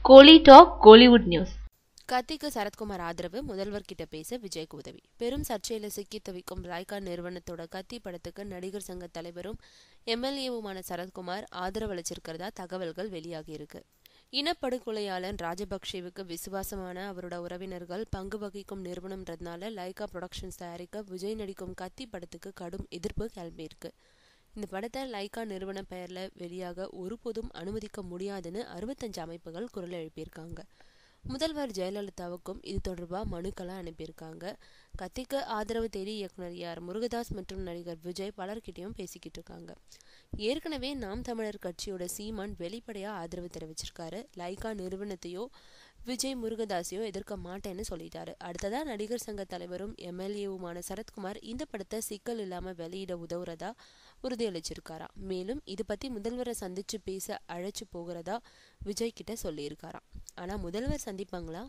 கோலி talk Kollywood news. கத்திக்கு Sarathkumar ஆதரவு, முதல்வர் கிட்ட பேச விஜய்க்கு உதவி. பெரும் சர்ச்சையில சிக்கி தவிக்கும் லைகா நிறுவனத்தோட கத்தி படத்துக்கு நடிகர் சங்க தலைவரும் எம்எல்ஏவுமான சரத்குமார் ஆதரவு அளிச்சிருக்கிறதா தகவல்கள் வெளியாகி இருக்கு. இனப்படுகொலையாளன் ராஜபக்சேவுக்கு விசுவாசமான அவரோட உறவினர்கள் பங்கு வகிக்கும் நிறுவனம்ன்றதுனால லைகா புரொடக்ஷன்ஸ் தயாரிக்க விஜய் நடிக்கும் கத்தி படத்துக்கு கடும் எதிர்ப்பு கிளம்பியிருக்கு. இந்த படத்தை லைகா நிறுவன பெயர்ல வெளியாக ஒருபோதும் அனுமதிக்க முடியாதுன்னு 65 அமைப்புகள் குரல் எழுப்பியிருக்காங்க. முதல்வர் ஜெயலலிதாவுக்கும் இது தொடர்பாக மனுக்களை அனுப்பியிருக்காங்க. கத்திக்கு ஆதரவு தேடி இயக்குனர் ஆர் முருகதாஸ் மற்றும் நடிகர் விஜய் பலர்கிட்டையும் பேசிக்கிட்டு இருக்காங்க. ஏற்கனவே நாம் தமிழர் கட்சியோட சீமான் வெளிப்படையா ஆதரவு தெரிவிச்சிருக்காரு. லைகா நிறுவனத்தையோ விஜய் முருகதாஸையோ எதிர்க்க மாட்டேன்னு சொல்லிட்டாரு. அடுத்ததா நடிகர் சங்க தலைவரும் எம்எல்ஏவுமான சரத்குமார் இந்த படத்தை சிக்கல் இல்லாம வெளியிட உதவுறதா உறுதியளிச்சிருக்காராம். மேலும் இது பத்தி முதல்வரை சந்திச்சு பேச அழைச்சு போகிறதா விஜய் கிட்ட சொல்லியிருக்காராம். ஆனா முதல்வர் சந்திப்பாங்களா?